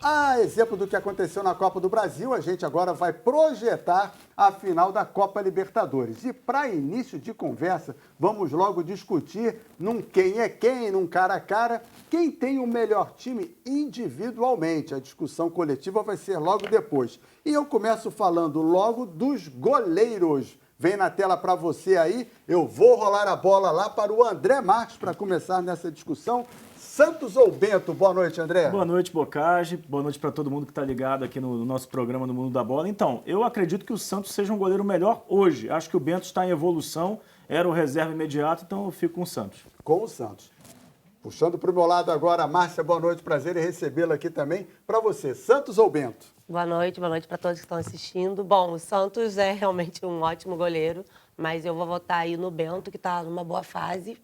A exemplo do que aconteceu na Copa do Brasil, a gente agora vai projetar a final da Copa Libertadores. E para início de conversa, vamos logo discutir num quem é quem, num cara a cara, quem tem o melhor time individualmente. A discussão coletiva vai ser logo depois. E eu começo falando logo dos goleiros. Vem na tela para você aí, eu vou rolar a bola lá para o André Marques para começar nessa discussão. Santos ou Bento? Boa noite, André. Boa noite, Bocage. Boa noite para todo mundo que está ligado aqui no nosso programa no Mundo da Bola. Então, eu acredito que o Santos seja um goleiro melhor hoje. Acho que o Bento está em evolução, era o reserva imediato, então eu fico com o Santos. Com o Santos. Puxando para o meu lado agora, Márcia, boa noite, prazer em recebê-la aqui também. Para você, Santos ou Bento? Boa noite para todos que estão assistindo. Bom, o Santos é realmente um ótimo goleiro, mas eu vou votar aí no Bento, que está numa boa fase.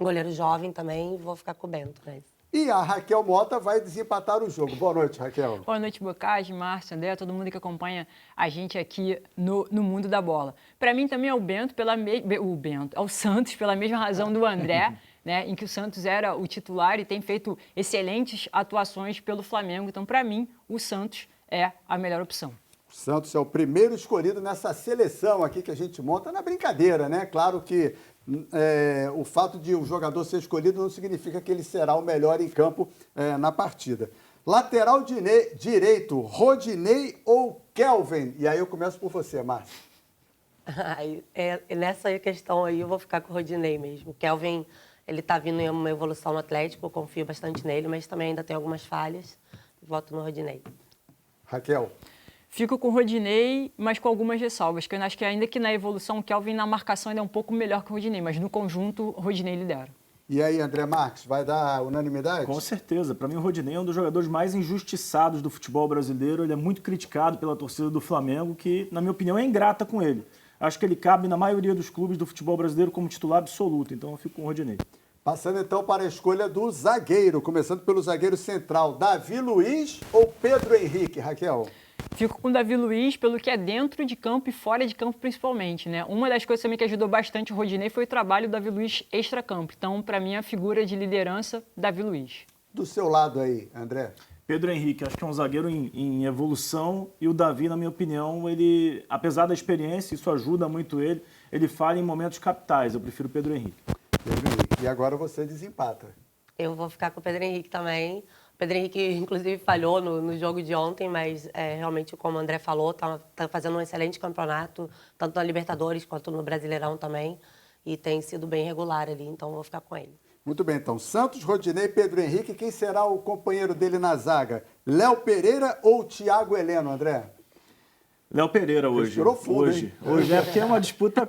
Um goleiro jovem também, vou ficar com o Bento. Mas... E a Raquel Mota vai desempatar o jogo. Boa noite, Raquel. Boa noite, Bocage, Márcio, André, todo mundo que acompanha a gente aqui no Mundo da Bola. Para mim também é o Bento, é o Santos, pela mesma razão do André, né, em que o Santos era o titular e tem feito excelentes atuações pelo Flamengo. Então, para mim, o Santos é a melhor opção. O Santos é o primeiro escolhido nessa seleção aqui que a gente monta na brincadeira, né? Claro que o fato de o jogador ser escolhido não significa que ele será o melhor em campo na partida. Lateral direito, Rodinei ou Kelvin? E aí eu começo por você, Márcia. Nessa questão aí eu vou ficar com o Rodinei mesmo. O Kelvin, ele está vindo em uma evolução no Atlético, eu confio bastante nele, mas também ainda tem algumas falhas. Voto no Rodinei. Raquel. Fico com o Rodinei, mas com algumas ressalvas, que eu acho que ainda que na evolução o Kelvin na marcação ainda é um pouco melhor que o Rodinei, mas no conjunto o Rodinei lidera. E aí, André Marques, vai dar unanimidade? Com certeza. Para mim, o Rodinei é um dos jogadores mais injustiçados do futebol brasileiro. Ele é muito criticado pela torcida do Flamengo, que, na minha opinião, é ingrata com ele. Acho que ele cabe na maioria dos clubes do futebol brasileiro como titular absoluto. Então, eu fico com o Rodinei. Passando então para a escolha do zagueiro, começando pelo zagueiro central, Davi Luiz ou Pedro Henrique, Raquel? Fico com o Davi Luiz pelo que é dentro de campo e fora de campo principalmente, né? Uma das coisas também que ajudou bastante o Rodinei foi o trabalho do Davi Luiz extra-campo. Então, para mim, a figura de liderança, Davi Luiz. Do seu lado aí, André? Pedro Henrique, acho que é um zagueiro em evolução e o Davi, na minha opinião, ele, apesar da experiência, isso ajuda muito ele, ele falha em momentos capitais. Eu prefiro Pedro Henrique. Pedro Henrique. E agora você desempata. Eu vou ficar com o Pedro Henrique também. O Pedro Henrique, inclusive, falhou no jogo de ontem, mas realmente, como o André falou, tá fazendo um excelente campeonato, tanto na Libertadores quanto no Brasileirão também, e tem sido bem regular ali, então vou ficar com ele. Muito bem, então, Santos, Rodinei, Pedro Henrique, quem será o companheiro dele na zaga? Léo Pereira ou Thiago Heleno, André? Léo Pereira hoje. Respirou fundo, hoje é porque é uma disputa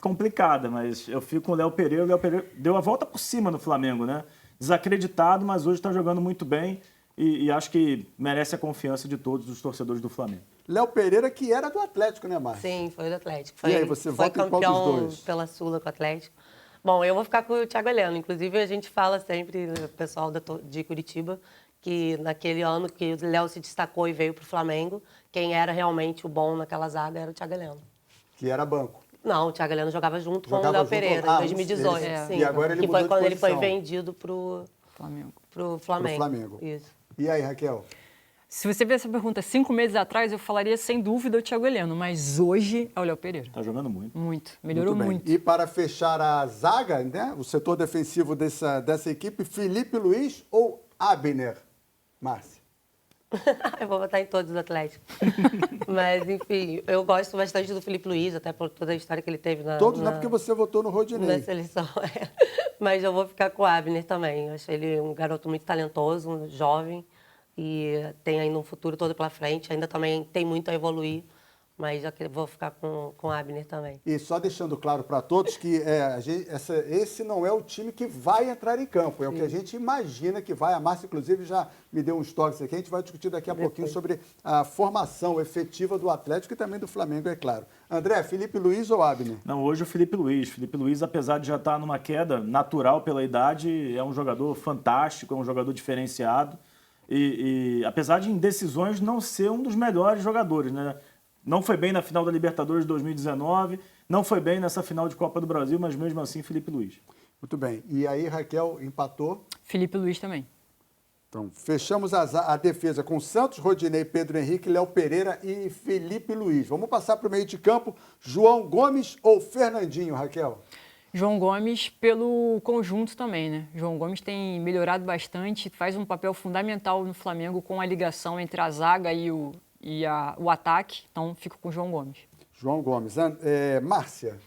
complicada, mas eu fico com o Léo Pereira. O Léo Pereira deu a volta por cima no Flamengo, né? Desacreditado, mas hoje está jogando muito bem e acho que merece a confiança de todos os torcedores do Flamengo. Léo Pereira, que era do Atlético, né, Márcia? Sim, foi do Atlético. E aí, você foi vota em qual dos campeão dois? pela Sula com o Atlético. Bom, eu vou ficar com o Thiago Heleno. Inclusive, a gente fala sempre, o pessoal de Curitiba, que naquele ano que o Léo se destacou e veio para o Flamengo, quem era realmente o bom naquela zaga era o Thiago Heleno. Que era banco. Não, o Thiago Heleno jogava junto com o Léo Pereira, em 2018. Sim, e agora ele que mudou foi de quando ele foi posição. vendido pro Flamengo. Pro Flamengo. Isso. E aí, Raquel? Se você ver essa pergunta 5 meses atrás, eu falaria sem dúvida o Thiago Heleno, mas hoje é o Léo Pereira. Tá jogando muito. Muito, melhorou muito. E para fechar a zaga, né, o setor defensivo dessa equipe, Felipe Luiz ou Abner? Márcia? Eu vou votar em todos do Atlético. Mas, enfim, eu gosto bastante do Felipe Luiz, até por toda a história que ele teve Todos, não é porque você votou no Rodinei. na seleção. Mas eu vou ficar com o Abner também. Eu acho ele um garoto muito talentoso, um jovem, e tem ainda um futuro todo pela frente. Ainda também tem muito a evoluir, mas vou ficar com o Abner também. E só deixando claro para todos que esse não é o time que vai entrar em campo, é o que a gente imagina que vai. A Márcia, inclusive, já me deu uns toques aqui. A gente vai discutir daqui a pouquinho sobre a formação efetiva do Atlético e também do Flamengo, é claro. André, Felipe Luiz ou Abner? Não, hoje o Felipe Luiz. Felipe Luiz, apesar de já estar numa queda natural pela idade, é um jogador fantástico, é um jogador diferenciado. E apesar de em decisões não ser um dos melhores jogadores, né? Não foi bem na final da Libertadores de 2019, não foi bem nessa final de Copa do Brasil, mas mesmo assim, Felipe Luiz. Muito bem. E aí, Raquel empatou? Felipe Luiz também. Então, fechamos a defesa com Santos, Rodinei, Pedro Henrique, Léo Pereira e Felipe Luiz. Vamos passar para o meio de campo. João Gomes ou Fernandinho, Raquel? João Gomes pelo conjunto também, né? João Gomes tem melhorado bastante, faz um papel fundamental no Flamengo com a ligação entre a zaga e o ataque. Então, fico com o João Gomes. João Gomes. Márcia?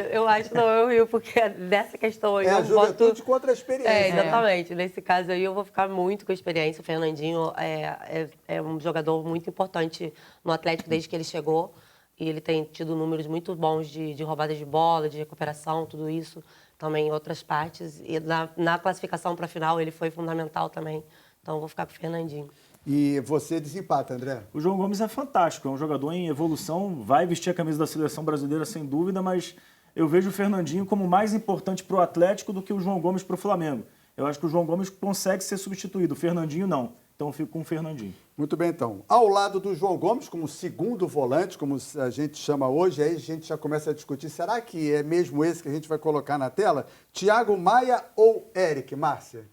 Eu acho, não, eu rio, porque dessa questão aí É eu a juventude contra a experiência. Exatamente. Nesse caso aí eu vou ficar muito com a experiência. O Fernandinho é um jogador muito importante no Atlético desde que ele chegou. E ele tem tido números muito bons de roubada de bola, de recuperação, tudo isso. Também em outras partes. E na classificação para a final ele foi fundamental também. Então eu vou ficar com o Fernandinho. E você desempata, André? O João Gomes é fantástico, é um jogador em evolução, vai vestir a camisa da seleção brasileira sem dúvida, mas eu vejo o Fernandinho como mais importante para o Atlético do que o João Gomes para o Flamengo. Eu acho que o João Gomes consegue ser substituído, o Fernandinho não. Então eu fico com o Fernandinho. Muito bem, então. Ao lado do João Gomes, como segundo volante, como a gente chama hoje, aí a gente já começa a discutir, será que é mesmo esse que a gente vai colocar na tela? Thiago Maia ou Eric, Márcia?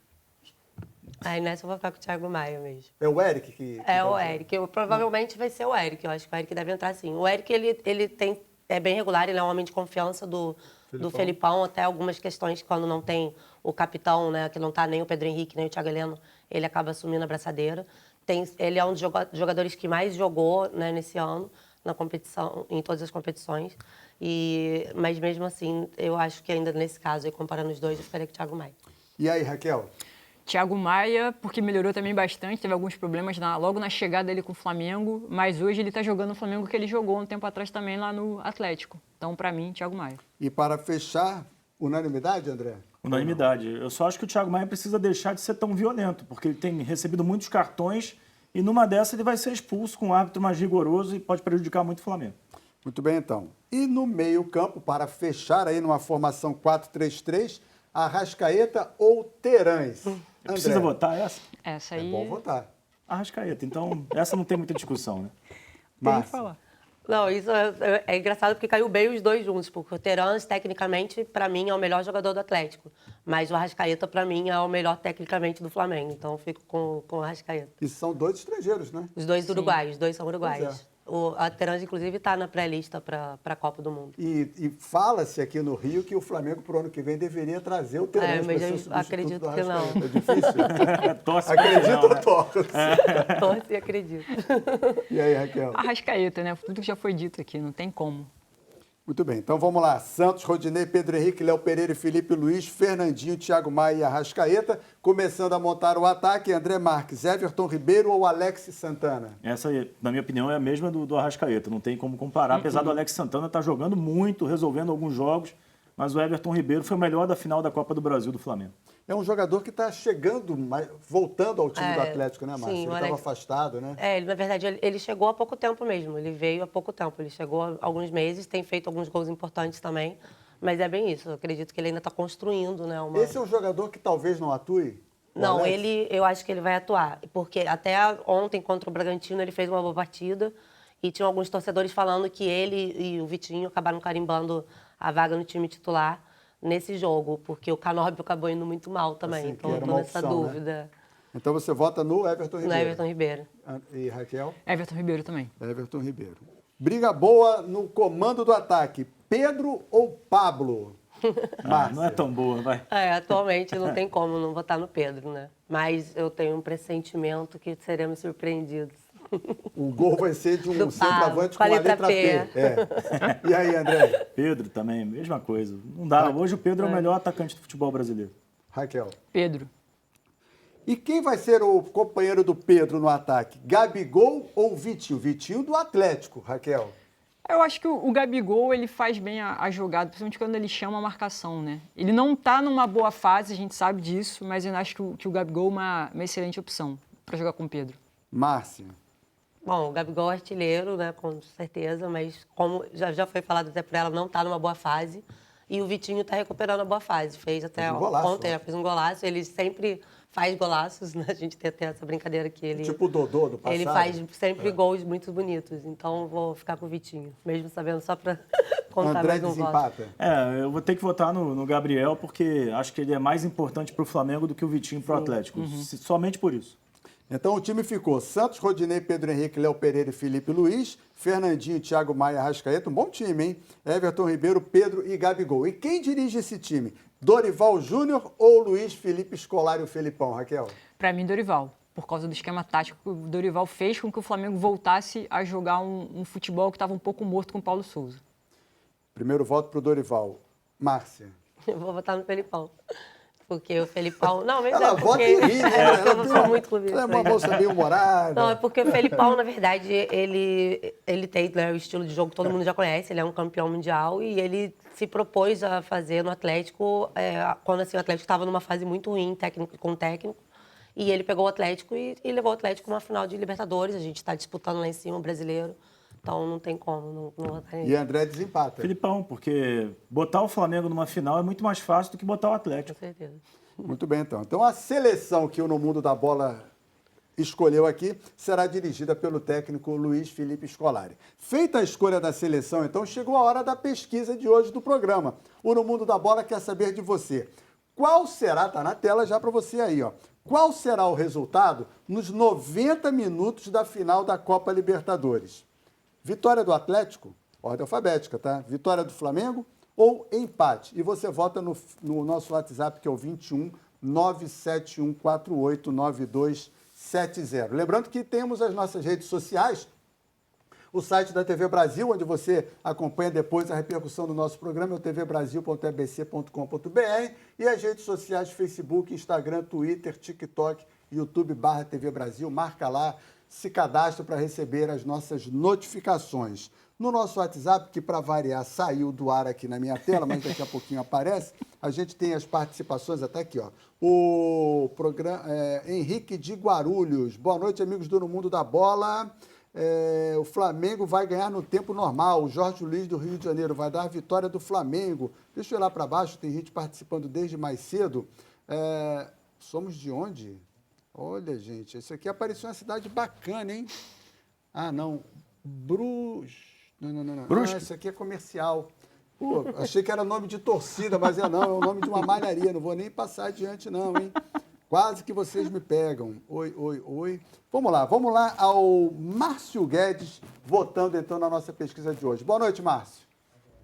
Aí nessa eu vou ficar com o Thiago Maia mesmo. É o Eric que É o vai Eric. Provavelmente vai ser o Eric. Eu acho que o Eric deve entrar sim. O Eric, é bem regular, ele é um homem de confiança do Felipão. Até algumas questões, quando não tem o capitão, né, que não tá nem o Pedro Henrique, nem o Thiago Heleno, ele acaba assumindo a braçadeira. Ele é um dos jogadores que mais jogou, né, nesse ano, na competição, em todas as competições. Mas mesmo assim, eu acho que ainda nesse caso, e comparando os dois, eu ficaria com o Thiago Maia. E aí, Raquel? Thiago Maia, porque melhorou também bastante, teve alguns problemas logo na chegada dele com o Flamengo, mas hoje ele está jogando no Flamengo que ele jogou um tempo atrás também lá no Atlético. Então, para mim, Thiago Maia. E para fechar, unanimidade, André? Unanimidade. Eu só acho que o Thiago Maia precisa deixar de ser tão violento, porque ele tem recebido muitos cartões e numa dessa ele vai ser expulso com um árbitro mais rigoroso e pode prejudicar muito o Flamengo. Muito bem, então. E no meio-campo, para fechar aí numa formação 4-3-3, Arrascaeta ou Terãs? Precisa votar essa? Essa aí... É bom votar. Arrascaeta. Então, essa não tem muita discussão, né? Tem que falar. Não, isso é engraçado porque caiu bem os dois juntos, porque o Terãs, tecnicamente, para mim, é o melhor jogador do Atlético. Mas o Arrascaeta, para mim, é o melhor tecnicamente do Flamengo. Então, eu fico com o Arrascaeta. E são dois estrangeiros, né? Os dois uruguaios, os dois são uruguaios. Pois é. A Terãs, inclusive, está na pré-lista para a Copa do Mundo. E fala-se aqui no Rio que o Flamengo, pro ano que vem, deveria trazer o Terãs para ser o substituto acredito do que não. Arrascaeta. É difícil? Torce Acredita não, ou né? torce? Torce e acredito. E aí, Raquel? Arrascaeta, né? Tudo que já foi dito aqui, não tem como. Muito bem, então vamos lá. Santos, Rodinei, Pedro Henrique, Léo Pereira e Felipe Luiz, Fernandinho, Thiago Maia e Arrascaeta. Começando a montar o ataque, André Marques, Everton Ribeiro ou Alex Santana? Essa, na minha opinião, é a mesma do Arrascaeta. Não tem como comparar. Apesar do Alex Santana estar jogando muito, resolvendo alguns jogos, mas o Everton Ribeiro foi o melhor da final da Copa do Brasil do Flamengo. É um jogador que está chegando, voltando ao time do Atlético, né, Márcio? Sim, Ele estava afastado, né? Na verdade, ele chegou há pouco tempo mesmo. Ele veio há pouco tempo. Ele chegou há alguns meses, tem feito alguns gols importantes também. Mas é bem isso. Eu acredito que ele ainda está construindo, né? Esse é um jogador que talvez não atue? Não, eu acho que ele vai atuar. Porque até ontem, contra o Bragantino, ele fez uma boa partida. E tinham alguns torcedores falando que ele e o Vitinho acabaram carimbando a vaga no time titular nesse jogo, porque o Canóbio acabou indo muito mal também. Assim, então eu tô nessa opção, dúvida. Né? Então você vota no Everton Ribeiro? No Everton Ribeiro. E Raquel? Everton Ribeiro também. Everton Ribeiro. Briga boa no comando do ataque. Pedro ou Pablo? Não é tão boa, vai. Atualmente não tem como não votar no Pedro, né? Mas eu tenho um pressentimento que seremos surpreendidos. O gol vai ser de um Do centroavante Pablo, com a letra P. P. E aí, André? Pedro também, mesma coisa. Não dá. Hoje o Pedro é o melhor atacante do futebol brasileiro. Raquel? Pedro. E quem vai ser o companheiro do Pedro no ataque? Gabigol ou Vitinho? Vitinho do Atlético, Raquel. Eu acho que o Gabigol, ele faz bem a jogada, principalmente quando ele chama a marcação, né? Ele não tá numa boa fase, a gente sabe disso, mas eu acho que o Gabigol é uma excelente opção para jogar com o Pedro. Márcia. Bom, o Gabigol é artilheiro, né, com certeza, mas como já foi falado até por ela, não está numa boa fase. E o Vitinho está recuperando a boa fase. Fez até Fez um golaço, ontem, né? fez um golaço. Ele sempre faz golaços, né? A gente tem até essa brincadeira que ele... Tipo o Dodô do passado. Ele faz sempre gols muito bonitos, então vou ficar com o Vitinho, mesmo sabendo só para contar André mais um voto. desempata. Eu vou ter que votar no Gabriel, porque acho que ele é mais importante para o Flamengo do que o Vitinho para o Atlético. Somente por isso. Então o time ficou Santos, Rodinei, Pedro Henrique, Léo Pereira e Felipe Luiz, Fernandinho, Thiago Maia, Arrascaeta, um bom time, hein? Everton Ribeiro, Pedro e Gabigol. E quem dirige esse time? Dorival Júnior ou Luiz Felipe Scolari, o Felipão, Raquel? Para mim, Dorival. Por causa do esquema tático que o Dorival fez com que o Flamengo voltasse a jogar um futebol que estava um pouco morto com o Paulo Souza. Primeiro voto para o Dorival. Márcia. Eu vou votar no Felipão. Porque o Felipão... Não, mas Ela é porque... vota em mim, né? Eu não sou muito clubista. Ela é uma ainda. moça bem humorada. Não, é porque o Felipão, na verdade, ele tem, né, o estilo de jogo que todo mundo já conhece, ele é um campeão mundial e ele se propôs a fazer no Atlético, quando assim, o Atlético estava numa fase muito ruim com o técnico, e ele pegou o Atlético e levou o Atlético numa final de Libertadores, a gente está disputando lá em cima o brasileiro, então não tem como não votar nele. E André desempata. Felipão, porque botar o Flamengo numa final é muito mais fácil do que botar o Com Atlético. certeza. Muito bem, então. Então a seleção que o No Mundo da Bola escolheu aqui será dirigida pelo técnico Luiz Felipe Scolari. Feita a escolha da seleção, então chegou a hora da pesquisa de hoje do programa. O No Mundo da Bola quer saber de você. Qual será, está na tela já para você aí, ó. Qual será o resultado nos 90 minutos da final da Copa Libertadores? Vitória do Atlético, ordem alfabética, tá? Vitória do Flamengo ou empate? E você vota no nosso WhatsApp, que é o 21 971 48 9270. Lembrando que temos as nossas redes sociais, o site da TV Brasil, onde você acompanha depois a repercussão do nosso programa, é o tvbrasil.ebc.com.br, e as redes sociais Facebook, Instagram, Twitter, TikTok, YouTube /TV Brasil. Marca lá, se cadastra para receber as nossas notificações. No nosso WhatsApp, que para variar saiu do ar aqui na minha tela, mas daqui a pouquinho aparece, a gente tem as participações até aqui, ó. O programa Henrique de Guarulhos. Boa noite, amigos do No Mundo da Bola. O Flamengo vai ganhar no tempo normal. O Jorge Luiz do Rio de Janeiro vai dar a vitória do Flamengo. Deixa eu ir lá para baixo, tem gente participando desde mais cedo. Somos de onde? Olha, gente, isso aqui apareceu uma cidade bacana, hein? Ah, não. Não. Brusque. Isso aqui é comercial. Pô, achei que era nome de torcida, mas é o nome de uma malharia. Não vou nem passar adiante, não, hein? Quase que vocês me pegam. Oi. Vamos lá ao Márcio Guedes, votando então na nossa pesquisa de hoje. Boa noite, Márcio.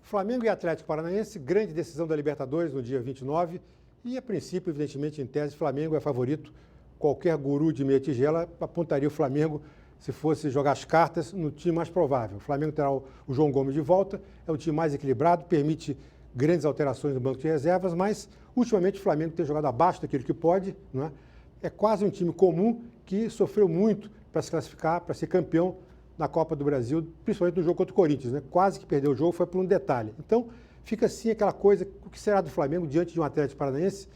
Flamengo e Atlético Paranaense, grande decisão da Libertadores no dia 29. E, a princípio, evidentemente, em tese, Flamengo é favorito. Qualquer guru de meia tigela apontaria o Flamengo, se fosse jogar as cartas, no time mais provável. O Flamengo terá o João Gomes de volta, é um time mais equilibrado, permite grandes alterações no banco de reservas, mas, ultimamente, o Flamengo tem jogado abaixo daquilo que pode, não é? É quase um time comum que sofreu muito para se classificar, para ser campeão na Copa do Brasil, principalmente no jogo contra o Corinthians, né? Quase que perdeu o jogo, foi por um detalhe. Então, fica assim aquela coisa, o que será do Flamengo diante de um Atlético Paranaense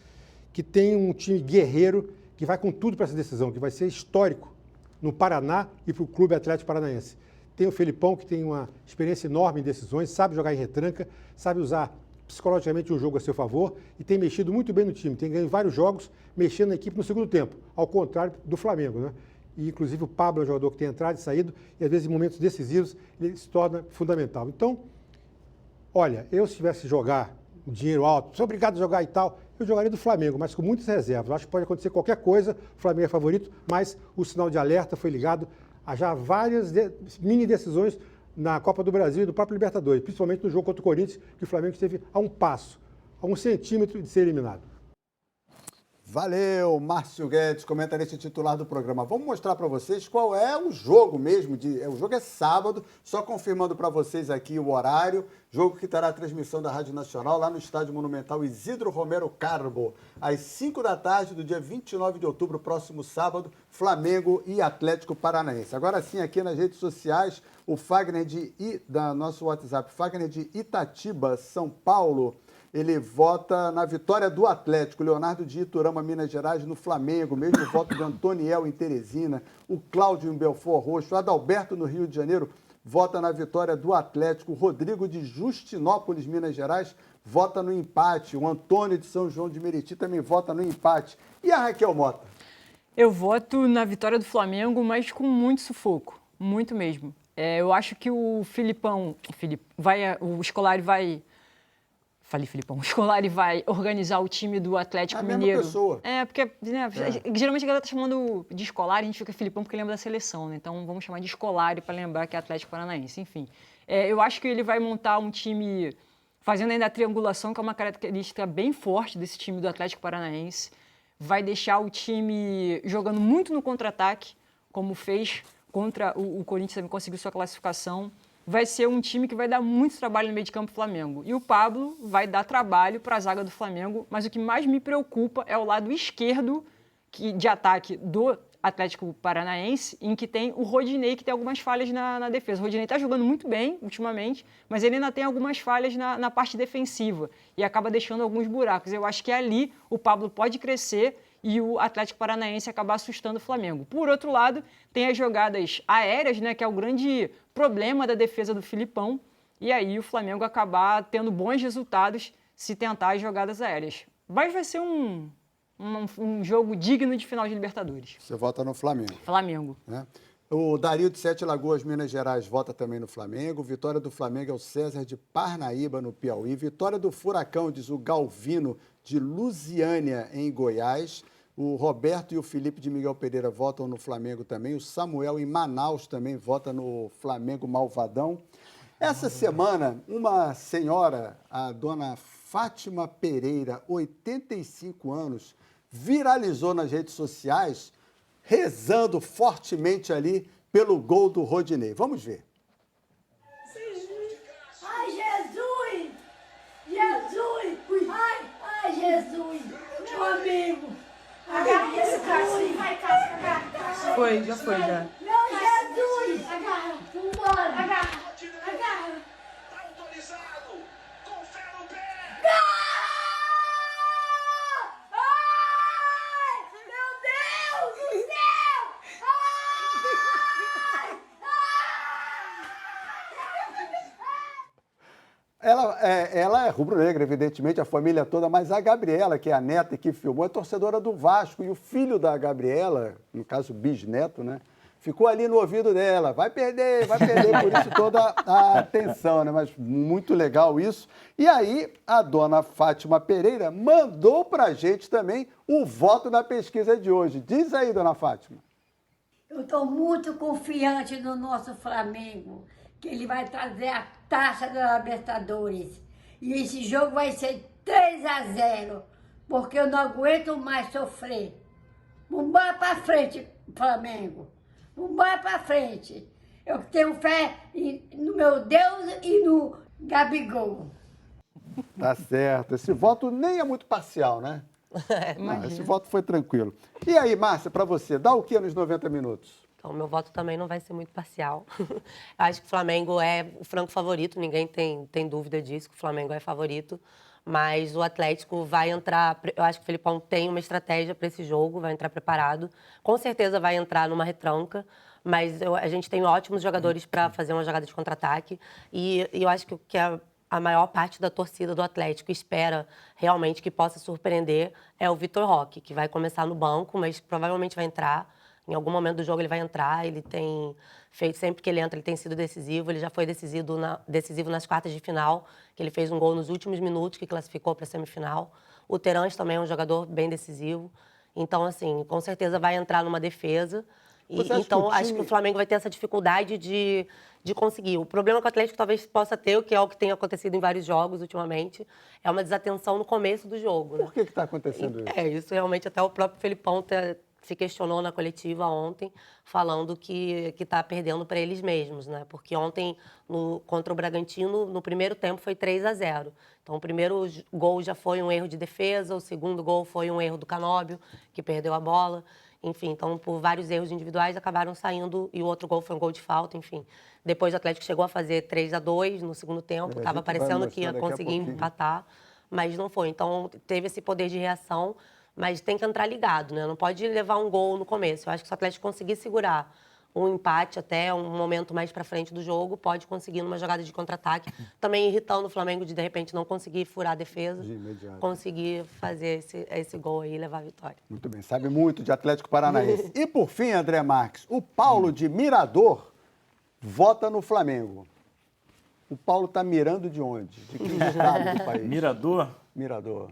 que tem um time guerreiro, que vai com tudo para essa decisão, que vai ser histórico no Paraná e para o Clube Atlético Paranaense. Tem o Felipão, que tem uma experiência enorme em decisões, sabe jogar em retranca, sabe usar psicologicamente um jogo a seu favor e tem mexido muito bem no time. Tem ganho vários jogos mexendo na equipe no segundo tempo, ao contrário do Flamengo, né? E, inclusive, o Pablo é um jogador que tem entrado e saído e, às vezes, em momentos decisivos, ele se torna fundamental. Então, olha, eu se tivesse jogar o dinheiro alto, sou obrigado a jogar e tal, eu jogaria do Flamengo, mas com muitas reservas. Acho que pode acontecer qualquer coisa, o Flamengo é favorito, mas o sinal de alerta foi ligado a já várias mini decisões na Copa do Brasil e do próprio Libertadores, principalmente no jogo contra o Corinthians, que o Flamengo esteve a um passo, a 1 centímetro de ser eliminado. Valeu, Márcio Guedes, comentarista titular do programa. Vamos mostrar para vocês qual é o jogo mesmo. O jogo é sábado, só confirmando para vocês aqui o horário. Jogo que terá a transmissão da Rádio Nacional lá no Estádio Monumental Isidro Romero Carbo, às 5 da tarde do dia 29 de outubro, próximo sábado, Flamengo e Atlético Paranaense. Agora sim, aqui nas redes sociais, o Fagner da nosso WhatsApp, Fagner de Itatiba, São Paulo. Ele vota na vitória do Atlético. Leonardo de Iturama, Minas Gerais, no Flamengo. Mesmo voto do Antoniel em Teresina. O Cláudio em Belfort Roxo. O Adalberto no Rio de Janeiro vota na vitória do Atlético. O Rodrigo de Justinópolis, Minas Gerais, vota no empate. O Antônio de São João de Meriti também vota no empate. E a Raquel Mota? Eu voto na vitória do Flamengo, mas com muito sufoco, muito mesmo. Eu acho que o Scolari vai... Falei, Filipão. O Scolari vai organizar o time do Atlético Mineiro. A mesma pessoa. Porque geralmente a galera tá chamando de Scolari, a gente fica Filipão porque lembra da seleção, né? Então vamos chamar de Scolari para lembrar que é Atlético Paranaense. Enfim, eu acho que ele vai montar um time fazendo ainda a triangulação, que é uma característica bem forte desse time do Atlético Paranaense. Vai deixar o time jogando muito no contra-ataque, como fez contra o Corinthians, também conseguiu sua classificação. Vai ser um time que vai dar muito trabalho no meio de campo do Flamengo. E o Pablo vai dar trabalho para a zaga do Flamengo, mas o que mais me preocupa é o lado esquerdo de ataque do Atlético Paranaense, em que tem o Rodinei, que tem algumas falhas na defesa. O Rodinei está jogando muito bem ultimamente, mas ele ainda tem algumas falhas na parte defensiva e acaba deixando alguns buracos. Eu acho que ali o Pablo pode crescer e o Atlético Paranaense acabar assustando o Flamengo. Por outro lado, tem as jogadas aéreas, né, que é o grande problema da defesa do Filipão, e aí o Flamengo acabar tendo bons resultados se tentar as jogadas aéreas. Mas vai ser um jogo digno de final de Libertadores. Você vota no Flamengo. Flamengo. Né? O Dario de Sete Lagoas, Minas Gerais, vota também no Flamengo. Vitória do Flamengo é o César de Parnaíba, no Piauí. Vitória do Furacão, diz o Galvino, de Lusiânia, em Goiás. O Roberto e o Felipe de Miguel Pereira votam no Flamengo também. O Samuel, em Manaus, também vota no Flamengo Malvadão. Essa semana, uma senhora, a dona Fátima Pereira, 85 anos, viralizou nas redes sociais, rezando fortemente ali pelo gol do Rodinei. Vamos ver. Ai, Jesus! Jesus! Ai, Jesus! Meu amigo! Agarra esse Cássio, vai, Cássio, agarra. Foi, já foi, já. Meu Jesus! Agarra. Vambora! Agarra. Tá autorizado. Com fé no pé. Ai! Meu Deus do céu! Ai! Ela é rubro-negra, evidentemente, a família toda, mas a Gabriela, que é a neta e que filmou, é torcedora do Vasco. E o filho da Gabriela, no caso bisneto, né, ficou ali no ouvido dela. Vai perder, por isso toda a atenção, né? Mas muito legal isso. E aí, a dona Fátima Pereira mandou pra gente também o voto da pesquisa de hoje. Diz aí, dona Fátima. Eu estou muito confiante no nosso Flamengo, que ele vai trazer a taça da Libertadores. E esse jogo vai ser 3-0, porque eu não aguento mais sofrer. Vamos para frente, Flamengo. Vamos para frente. Eu tenho fé no meu Deus e no Gabigol. Tá certo. Esse voto nem é muito parcial, né? Não, esse voto foi tranquilo. E aí, Márcia, para você, dá o que nos 90 minutos? Então, meu voto também não vai ser muito parcial. Acho que o Flamengo é o franco favorito, ninguém tem dúvida disso, que o Flamengo é favorito. Mas o Atlético vai entrar, eu acho que o Felipão tem uma estratégia para esse jogo, vai entrar preparado. Com certeza vai entrar numa retranca, mas a gente tem ótimos jogadores para fazer uma jogada de contra-ataque. E eu acho que a maior parte da torcida do Atlético espera realmente que possa surpreender é o Vitor Roque, que vai começar no banco, mas provavelmente vai entrar. Em algum momento do jogo ele vai entrar, ele tem feito, sempre que ele entra, ele tem sido decisivo, ele já foi decisivo nas quartas de final, que ele fez um gol nos últimos minutos, que classificou para a semifinal. O Terãs também é um jogador bem decisivo. Então, assim, com certeza vai entrar numa defesa. Então, acho que o Flamengo vai ter essa dificuldade de conseguir. O problema que o Atlético talvez possa ter, que é o que tem acontecido em vários jogos ultimamente, é uma desatenção no começo do jogo. Por que está acontecendo isso? Isso realmente até o próprio Felipão se questionou na coletiva ontem, falando que está perdendo para eles mesmos, né? Porque ontem, contra o Bragantino, no primeiro tempo foi 3-0. Então, o primeiro gol já foi um erro de defesa, o segundo gol foi um erro do Canóbio, que perdeu a bola. Enfim, então, por vários erros individuais, acabaram saindo, e o outro gol foi um gol de falta, enfim. Depois o Atlético chegou a fazer 3-2 no segundo tempo, estava parecendo que ia conseguir empatar, mas não foi. Então, teve esse poder de reação, mas tem que entrar ligado, né? Não pode levar um gol no começo. Eu acho que se o Atlético conseguir segurar um empate até um momento mais para frente do jogo, pode conseguir numa jogada de contra-ataque, também irritando o Flamengo de repente não conseguir furar a defesa, De imediato. conseguir fazer esse gol aí e levar a vitória. Muito bem, sabe muito de Atlético Paranaense. E por fim, André Marques, o Paulo de Mirador vota no Flamengo. O Paulo está mirando de onde? De que estado do país? Mirador, Mirador.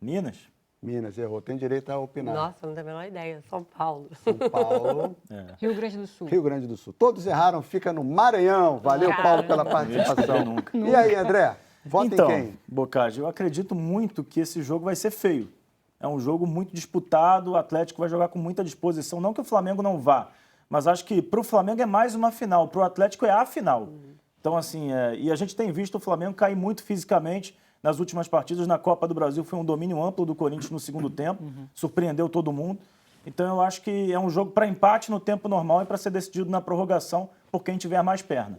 Minas. Minas, errou. Tem direito a opinar. Nossa, não tenho a menor ideia. São Paulo. São Paulo, Rio Grande do Sul. Rio Grande do Sul. Todos erraram, fica no Maranhão. Valeu, Paulo, pela participação. Nunca. E aí, André? Vota Então, em quem? Bocage, eu acredito muito que esse jogo vai ser feio. É um jogo muito disputado, o Atlético vai jogar com muita disposição. Não que o Flamengo não vá, mas acho que para o Flamengo é mais uma final, para o Atlético é a final. Então, assim, e a gente tem visto o Flamengo cair muito fisicamente nas últimas partidas. Na Copa do Brasil foi um domínio amplo do Corinthians no segundo tempo, surpreendeu todo mundo. Então, eu acho que é um jogo para empate no tempo normal e para ser decidido na prorrogação por quem tiver mais perna.